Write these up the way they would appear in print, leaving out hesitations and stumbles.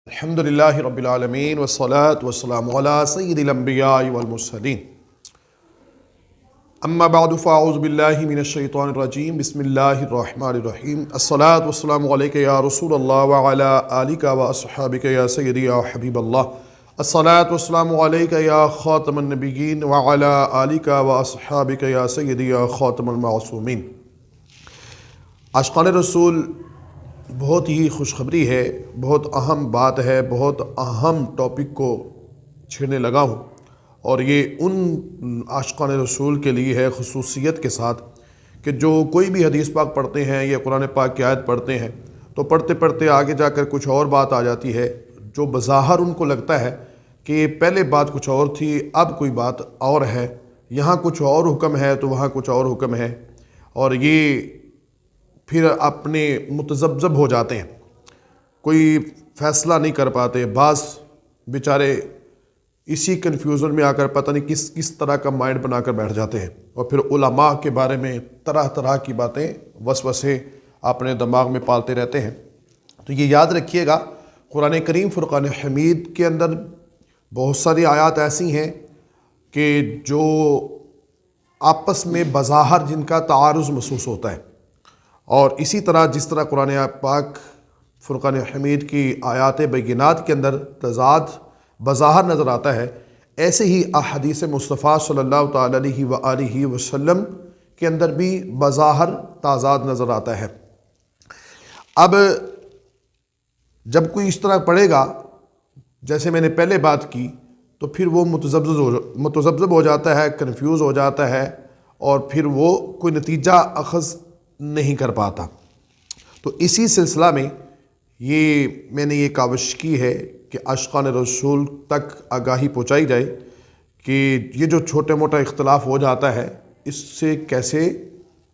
الحمد للہ رب العالمین والصلاة والسلام علی سید الانبیاء والمرسلین اما بعد فاعوذ باللہ من الشیطان الرجیم بسم اللہ الرحمن الرحیم الصلاة والسلام علیک یا رسول اللہ وعلی آلک واصحابک یا سیدی یا حبیب اللہ الصلاة والسلام علیک یا خاتم النبیین وعلی آلک واصحابک یا سیدی یا خاتم المعصومین۔ عاشقان رسول، بہت ہی خوشخبری ہے، بہت اہم بات ہے، بہت اہم ٹاپک کو چھیڑنے لگا ہوں، اور یہ ان عاشقان رسول کے لیے ہے خصوصیت کے ساتھ کہ جو کوئی بھی حدیث پاک پڑھتے ہیں یا قرآن پاک کی آیت پڑھتے ہیں تو پڑھتے پڑھتے آگے جا کر کچھ اور بات آ جاتی ہے جو بظاہر ان کو لگتا ہے کہ پہلے بات کچھ اور تھی، اب کوئی بات اور ہے، یہاں کچھ اور حکم ہے تو وہاں کچھ اور حکم ہے، اور یہ پھر اپنے متذبذب ہو جاتے ہیں، کوئی فیصلہ نہیں کر پاتے۔ بعض بیچارے اسی کنفیوژن میں آ کر پتہ نہیں کس طرح کا مائنڈ بنا کر بیٹھ جاتے ہیں، اور پھر علماء کے بارے میں طرح طرح کی باتیں وسوسے اپنے دماغ میں پالتے رہتے ہیں۔ تو یہ یاد رکھیے گا، قرآن کریم فرقان حمید کے اندر بہت ساری آیات ایسی ہیں کہ جو آپس میں بظاہر جن کا تعارض محسوس ہوتا ہے، اور اسی طرح جس طرح قرآن پاک فرقان حمید کی آیات بینات کے اندر تضاد بظاہر نظر آتا ہے، ایسے ہی احادیث مصطفیٰ صلی اللہ تعالیٰ علیہ وآلہ وسلم کے اندر بھی بظاہر تضاد نظر آتا ہے۔ اب جب کوئی اس طرح پڑھے گا جیسے میں نے پہلے بات کی تو پھر وہ متذبذب ہو جاتا ہے، کنفیوز ہو جاتا ہے، اور پھر وہ کوئی نتیجہ اخذ نہیں کر پاتا۔ تو اسی سلسلہ میں میں نے یہ کاوش کی ہے کہ عاشقان رسول تک آگاہی پہنچائی جائے کہ یہ جو چھوٹے موٹا اختلاف ہو جاتا ہے اس سے کیسے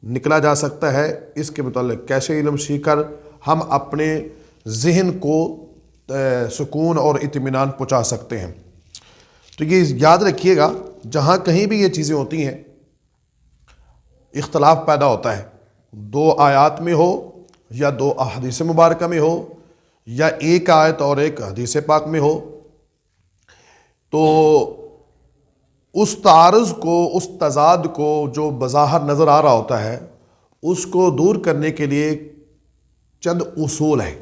نکلا جا سکتا ہے، اس کے متعلق کیسے علم سیکھ کر ہم اپنے ذہن کو سکون اور اطمینان پہنچا سکتے ہیں۔ تو یہ یاد رکھیے گا، جہاں کہیں بھی یہ چیزیں ہوتی ہیں اختلاف پیدا ہوتا ہے، دو آیات میں ہو یا دو احادیث مبارکہ میں ہو یا ایک آیت اور ایک حدیث پاک میں ہو، تو اس تعارض کو، اس تضاد کو جو بظاہر نظر آ رہا ہوتا ہے اس کو دور کرنے کے لیے چند اصول ہیں۔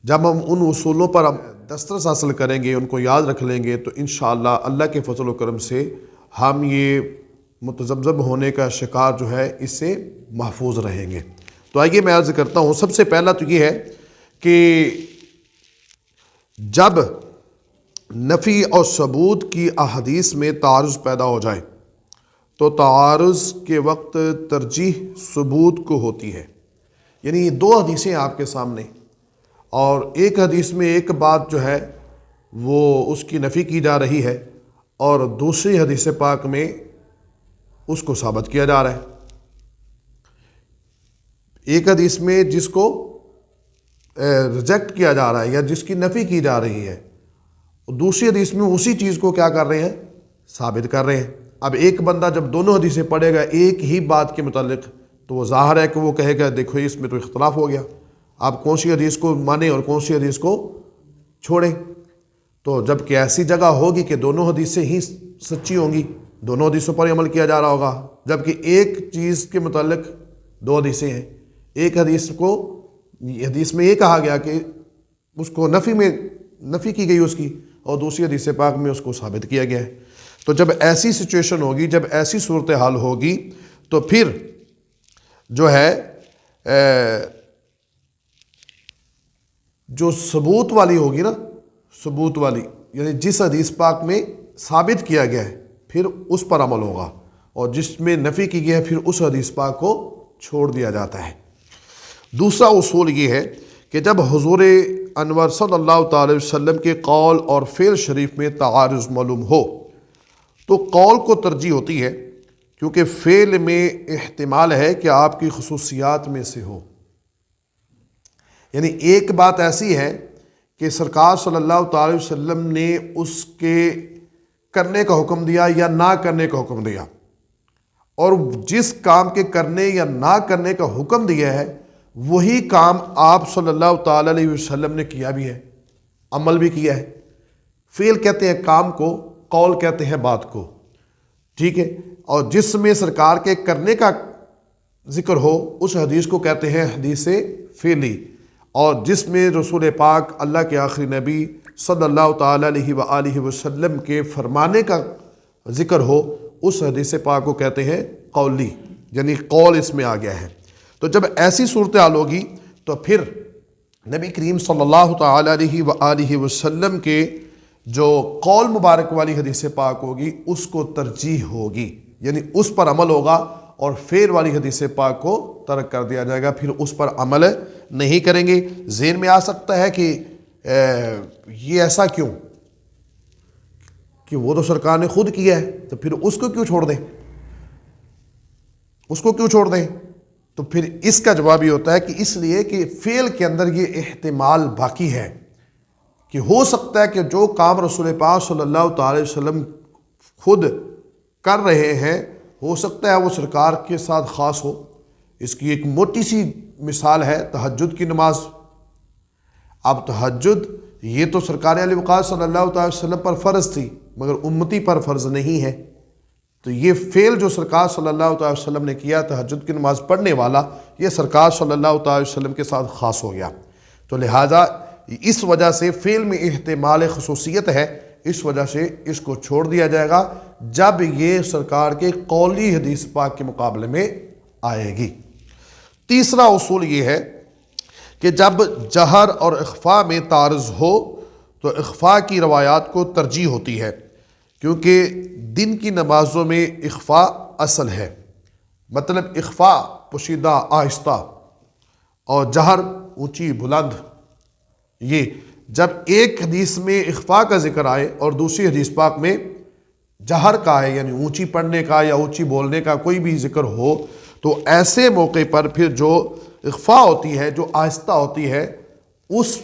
جب ہم ان اصولوں پر دسترس حاصل کریں گے، ان کو یاد رکھ لیں گے، تو انشاءاللہ اللہ کے فضل و کرم سے ہم یہ متذبذب ہونے کا شکار جو ہے اس سے محفوظ رہیں گے۔ تو آئیے میں عرض کرتا ہوں، سب سے پہلا تو یہ ہے کہ جب نفی اور ثبوت کی احادیث میں تعارض پیدا ہو جائے تو تعارض کے وقت ترجیح ثبوت کو ہوتی ہے۔ یعنی دو حدیثیں آپ کے سامنے، اور ایک حدیث میں ایک بات جو ہے وہ اس کی نفی کی جا رہی ہے، اور دوسری حدیث پاک میں اس کو ثابت کیا جا رہا ہے۔ ایک حدیث میں جس کو ریجیکٹ کیا جا رہا ہے یا جس کی نفی کی جا رہی ہے، دوسری حدیث میں اسی چیز کو کیا کر رہے ہیں، ثابت کر رہے ہیں۔ اب ایک بندہ جب دونوں حدیثیں پڑھے گا ایک ہی بات کے متعلق تو وہ ظاہر ہے کہ وہ کہے گا دیکھو اس میں تو اختلاف ہو گیا، آپ کون سی حدیث کو مانیں اور کون سی حدیث کو چھوڑیں۔ تو جب کہ ایسی جگہ ہوگی کہ دونوں حدیثیں ہی سچی ہوں گی، دونوں حدیثوں پر عمل کیا جا رہا ہوگا، جبکہ ایک چیز کے متعلق دو حدیثیں ہیں، ایک حدیث میں یہ کہا گیا کہ اس کو نفی کی گئی اس کی، اور دوسری حدیث پاک میں اس کو ثابت کیا گیا ہے۔ تو جب ایسی سچویشن ہوگی، جب ایسی صورتحال ہوگی تو پھر جو ہے جو ثبوت والی ہوگی نا، ثبوت والی یعنی جس حدیث پاک میں ثابت کیا گیا ہے پھر اس پر عمل ہوگا، اور جس میں نفی کی گیا ہے پھر اس حدیث پاک کو چھوڑ دیا جاتا ہے۔ دوسرا اصول یہ ہے کہ جب حضور انور صلی اللہ تعالی وسلم کے قول اور فعل شریف میں تعارض معلوم ہو تو قول کو ترجیح ہوتی ہے، کیونکہ فعل میں احتمال ہے کہ آپ کی خصوصیات میں سے ہو۔ یعنی ایک بات ایسی ہے کہ سرکار صلی اللہ تعالی وسلم نے اس کے کرنے کا حکم دیا یا نہ کرنے کا حکم دیا، اور جس کام کے کرنے یا نہ کرنے کا حکم دیا ہے وہی کام آپ صلی اللہ تعالی علیہ وسلم نے کیا بھی ہے۔ عمل بھی کیا ہے۔ فعل کہتے ہیں کام کو، قول کہتے ہیں بات کو، ٹھیک ہے۔ اور جس میں سرکار کے کرنے کا ذکر ہو اس حدیث کو کہتے ہیں حدیث فعلی، اور جس میں رسول پاک اللہ کے آخری نبی صلی اللہ تعالیٰ علیہ وآلہ وسلم کے فرمانے کا ذکر ہو اس حدیث پاک کو کہتے ہیں قولی، یعنی قول اس میں آ گیا ہے۔ تو جب ایسی صورتحال ہوگی تو پھر نبی کریم صلی اللہ تعالیٰ علیہ وآلہ وسلم کے جو قول مبارک والی حدیث پاک ہوگی اس کو ترجیح ہوگی، یعنی اس پر عمل ہوگا، اور فعل والی حدیث پاک کو ترک کر دیا جائے گا، پھر اس پر عمل نہیں کریں گے۔ ذہن میں آ سکتا ہے کہ یہ ایسا کیوں، کہ وہ تو سرکار نے خود کیا ہے تو پھر اس کو کیوں چھوڑ دیں، اس کو کیوں چھوڑ دیں؟ تو پھر اس کا جواب یہ ہوتا ہے کہ اس لیے کہ فعل کے اندر یہ احتمال باقی ہے کہ ہو سکتا ہے کہ جو کام رسول پاک صلی اللہ تعالی وسلم خود کر رہے ہیں ہو سکتا ہے وہ سرکار کے ساتھ خاص ہو۔ اس کی ایک موٹی سی مثال ہے تہجد کی نماز۔ اب تہجد یہ تو سرکار علیہ وقار صلی اللہ تعالی وسلم پر فرض تھی مگر امتی پر فرض نہیں ہے، تو یہ فعل جو سرکار صلی اللہ تعالی وسلم نے کیا تہجد کی نماز پڑھنے والا، یہ سرکار صلی اللہ تعالی وسلم کے ساتھ خاص ہو گیا۔ تو لہٰذا اس وجہ سے فعل میں احتمال خصوصیت ہے، اس وجہ سے اس کو چھوڑ دیا جائے گا جب یہ سرکار کے قولی حدیث پاک کے مقابلے میں آئے گی۔ تیسرا اصول یہ ہے کہ جب جہر اور اخفاء میں تعارض ہو تو اخفاء کی روایات کو ترجیح ہوتی ہے، کیونکہ دن کی نمازوں میں اخفاء اصل ہے، مطلب اخفاء پوشیدہ آہستہ اور جہر اونچی بلند۔ یہ جب ایک حدیث میں اخفاء کا ذکر آئے اور دوسری حدیث پاک میں جہر کا ہے، یعنی اونچی پڑھنے کا یا اونچی بولنے کا کوئی بھی ذکر ہو، تو ایسے موقع پر پھر جو اخفاء ہوتی ہے، جو آہستہ ہوتی ہے، اس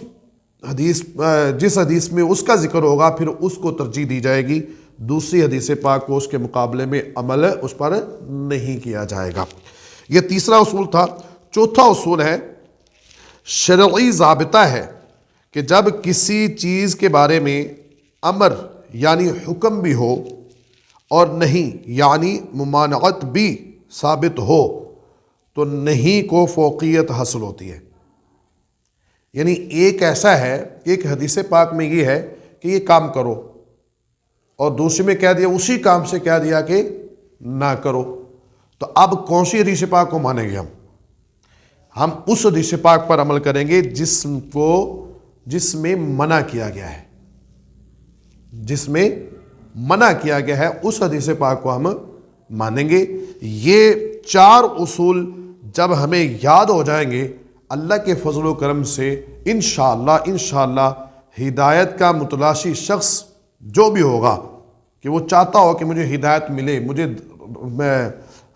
حدیث جس حدیث میں اس کا ذکر ہوگا پھر اس کو ترجیح دی جائے گی، دوسری حدیث پاک کو اس کے مقابلے میں عمل اس پر نہیں کیا جائے گا۔ یہ تیسرا اصول تھا۔ چوتھا اصول ہے، شرعی ضابطہ ہے کہ جب کسی چیز کے بارے میں امر یعنی حکم بھی ہو اور نہیں یعنی ممانعت بھی ثابت ہو تو نہیں کو فوقیت حاصل ہوتی ہے۔ یعنی ایک ایسا ہے، ایک حدیث پاک میں یہ ہے کہ یہ کام کرو، اور دوسرے میں کہہ دیا اسی کام سے کہہ دیا کہ نہ کرو، تو اب کون سی حدیث پاک کو مانیں گے؟ ہم اس حدیث پاک پر عمل کریں گے جس میں منع کیا گیا ہے، جس میں منع کیا گیا ہے اس حدیث پاک کو ہم مانیں گے۔ یہ چار اصول جب ہمیں یاد ہو جائیں گے اللہ کے فضل و کرم سے انشاءاللہ ہدایت کا متلاشی شخص جو بھی ہوگا کہ وہ چاہتا ہو کہ مجھے ہدایت ملے، مجھے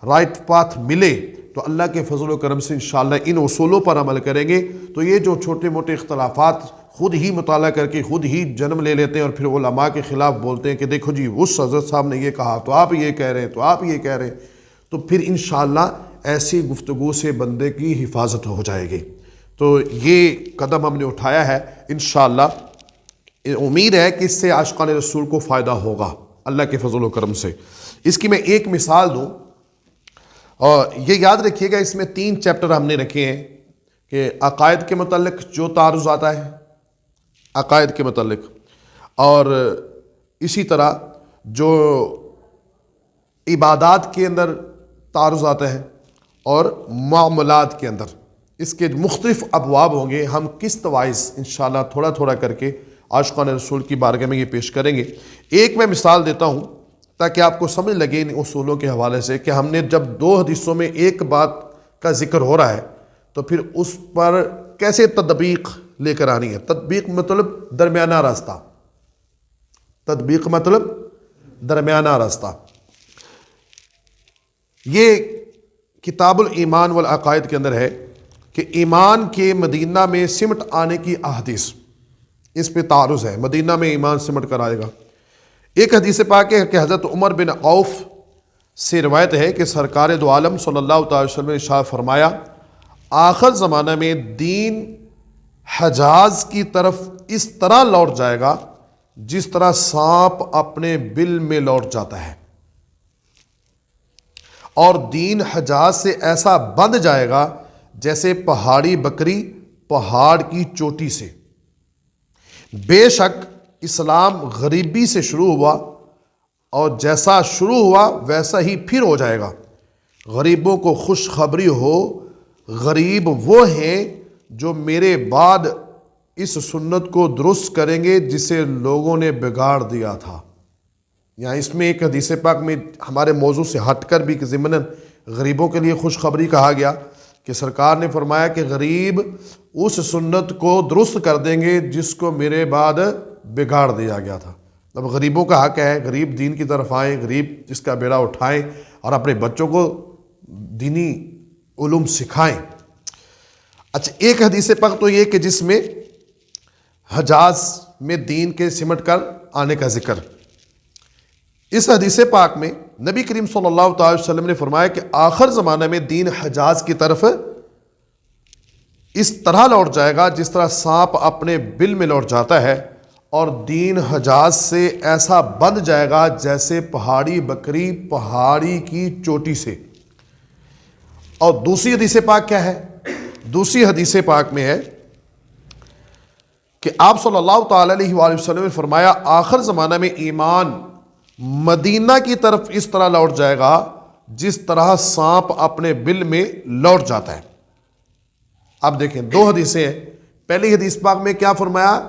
رائٹ پاتھ ملے، تو اللہ کے فضل و کرم سے انشاءاللہ ان اصولوں پر عمل کریں گے تو یہ جو چھوٹے موٹے اختلافات خود ہی مطالعہ کر کے خود ہی جنم لے لیتے ہیں اور پھر علماء کے خلاف بولتے ہیں کہ دیکھو جی اس حضرت صاحب نے یہ کہا تو آپ یہ کہہ رہے ہیں، تو آپ یہ کہہ رہے ہیں، تو پھر انشاءاللہ ایسی گفتگو سے بندے کی حفاظت ہو جائے گی۔ تو یہ قدم ہم نے اٹھایا ہے، انشاءاللہ امید ہے کہ اس سے عاشقان رسول کو فائدہ ہوگا اللہ کے فضل و کرم سے۔ اس کی میں ایک مثال دوں، اور یہ یاد رکھیے گا اس میں 3 چیپٹر ہم نے رکھے ہیں کہ عقائد کے متعلق جو تعارض آتا ہے عقائد کے متعلق، اور اسی طرح جو عبادات کے اندر تعارض آتا ہے اور معاملات کے اندر، اس کے مختلف ابواب ہوں گے۔ ہم قسط وائز انشاءاللہ تھوڑا تھوڑا کر کے عاشقان رسول کی بارگاہ میں یہ پیش کریں گے۔ ایک میں مثال دیتا ہوں تاکہ آپ کو سمجھ لگے ان اصولوں کے حوالے سے کہ ہم نے جب 2 حدیثوں میں ایک بات کا ذکر ہو رہا ہے تو پھر اس پر کیسے تطبیق لے کر آنی ہے۔ تطبیق مطلب درمیانہ راستہ، تطبیق مطلب درمیانہ راستہ۔ یہ کتاب الایمان والعقائد کے اندر ہے کہ ایمان کے مدینہ میں سمٹ آنے کی احادیث، اس پہ تعارض ہے، مدینہ میں ایمان سمٹ کر آئے گا۔ ایک حدیث پاک ہے کہ حضرت عمر بن عوف سے روایت ہے کہ سرکار دو عالم صلی اللہ تعالی وسلم نے ارشاد فرمایا، آخر زمانہ میں دین حجاز کی طرف اس طرح لوٹ جائے گا جس طرح سانپ اپنے بل میں لوٹ جاتا ہے، اور دین حجاز سے ایسا بندھ جائے گا جیسے پہاڑی بکری پہاڑ کی چوٹی سے۔ بے شک اسلام غریبی سے شروع ہوا، اور جیسا شروع ہوا ویسا ہی پھر ہو جائے گا۔ غریبوں کو خوشخبری ہو، غریب وہ ہیں جو میرے بعد اس سنت کو درست کریں گے جسے لوگوں نے بگاڑ دیا تھا۔ یہاں اس میں ایک حدیث پاک میں ہمارے موضوع سے ہٹ کر بھی ضمناً غریبوں کے لیے خوشخبری کہا گیا کہ سرکار نے فرمایا کہ غریب اس سنت کو درست کر دیں گے جس کو میرے بعد بگاڑ دیا گیا تھا۔ اب غریبوں کا حق ہے، غریب دین کی طرف آئیں، غریب جس کا بیڑا اٹھائیں اور اپنے بچوں کو دینی علوم سکھائیں۔ اچھا، ایک حدیث پاک تو یہ کہ جس میں حجاز میں دین کے سمٹ کر آنے کا ذکر۔ اس حدیث پاک میں نبی کریم صلی اللہ تعالی وسلم نے فرمایا کہ آخر زمانہ میں دین حجاز کی طرف اس طرح لوٹ جائے گا جس طرح سانپ اپنے بل میں لوٹ جاتا ہے، اور دین حجاز سے ایسا بندھ جائے گا جیسے پہاڑی بکری پہاڑی کی چوٹی سے۔ اور دوسری حدیث پاک کیا ہے؟ دوسری حدیث پاک میں ہے کہ آپ صلی اللہ تعالی علیہ وآلہ وسلم نے فرمایا آخر زمانہ میں ایمان مدینہ کی طرف اس طرح لوٹ جائے گا جس طرح سانپ اپنے بل میں لوٹ جاتا ہے۔ اب دیکھیں، دو حدیثیں ہیں۔ پہلی حدیث پاک میں کیا فرمایا؟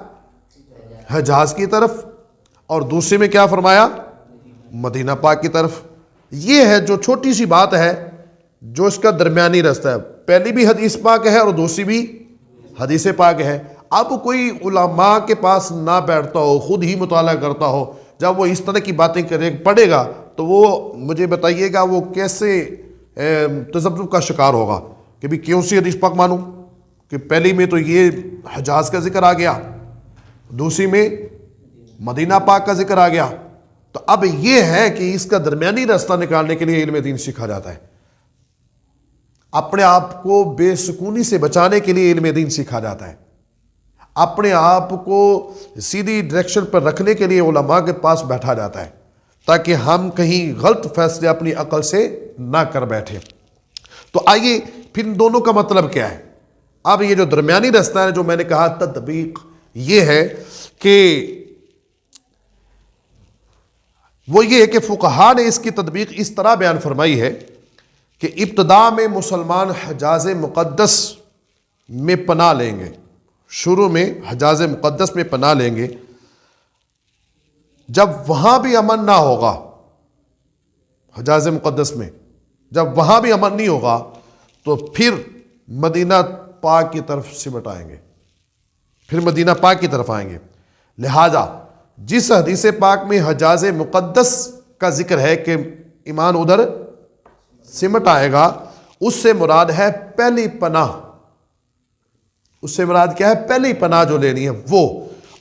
حجاز کی طرف، اور دوسرے میں کیا فرمایا؟ مدینہ پاک کی طرف۔ یہ ہے جو چھوٹی سی بات ہے جو اس کا درمیانی رستہ ہے۔ پہلی بھی حدیث پاک ہے اور دوسری بھی حدیث پاک ہے۔ اب کوئی علماء کے پاس نہ بیٹھتا ہو، خود ہی مطالعہ کرتا ہو، جب وہ اس طرح کی باتیں پڑھے گا تو وہ مجھے بتائیے گا وہ کیسے تذبذب کا شکار ہوگا کہ بھی کیوں سی حدیث پاک مانوں کہ پہلی میں تو یہ حجاز کا ذکر آ گیا، دوسری میں مدینہ پاک کا ذکر آ گیا۔ تو اب یہ ہے کہ اس کا درمیانی راستہ نکالنے کے لیے علم دین سیکھا جاتا ہے، اپنے آپ کو بے سکونی سے بچانے کے لیے علم دین سیکھا جاتا ہے، اپنے آپ کو سیدھی ڈائریکشن پر رکھنے کے لیے علماء کے پاس بیٹھا جاتا ہے تاکہ ہم کہیں غلط فیصلے اپنی عقل سے نہ کر بیٹھیں۔ تو آئیے پھر ان دونوں کا مطلب کیا ہے؟ اب یہ جو درمیانی راستہ ہے جو میں نے کہا تطبیق، یہ ہے کہ وہ یہ ہے کہ فقہاء نے اس کی تطبیق اس طرح بیان فرمائی ہے کہ ابتدا میں مسلمان حجاز مقدس میں پناہ لیں گے، شروع میں حجاز مقدس میں پناہ لیں گے، جب وہاں بھی امن نہ ہوگا، حجاز مقدس میں جب وہاں بھی امن نہیں ہوگا تو پھر مدینہ پاک کی طرف سمٹ آئیں گے، پھر مدینہ پاک کی طرف آئیں گے۔ لہذا جس حدیث پاک میں حجاز مقدس کا ذکر ہے کہ ایمان ادھر سمٹ آئے گا، اس سے مراد ہے پہلی پناہ، اس سے مراد کیا ہے؟ پہلی پناہ جو لینی ہے وہ۔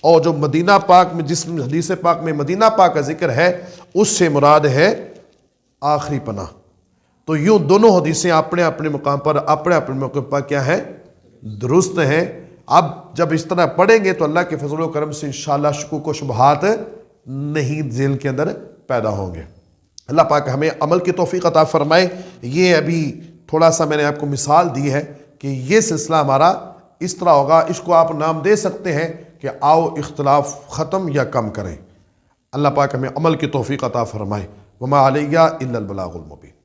اور جو مدینہ پاک میں، جس حدیث پاک میں مدینہ پاک کا ذکر ہے، اس سے مراد ہے آخری پناہ۔ تو یوں دونوں حدیثیں اپنے اپنے مقام پر، اپنے اپنے موقع پر کیا ہے؟ درست ہیں۔ اب جب اس طرح پڑھیں گے تو اللہ کے فضل و کرم سے انشاءاللہ شکوک و شبہات نہیں ذہن کے اندر پیدا ہوں گے۔ اللہ پاک ہمیں عمل کی توفیق عطا فرمائے۔ یہ ابھی تھوڑا سا میں نے آپ کو مثال دی ہے کہ یہ سلسلہ ہمارا اس طرح ہوگا۔ اس کو آپ نام دے سکتے ہیں کہ آؤ اختلاف ختم یا کم کریں۔ اللہ پاک ہمیں عمل کی توفیق عطا فرمائے۔ وما علیہ الا البلاغ المبین۔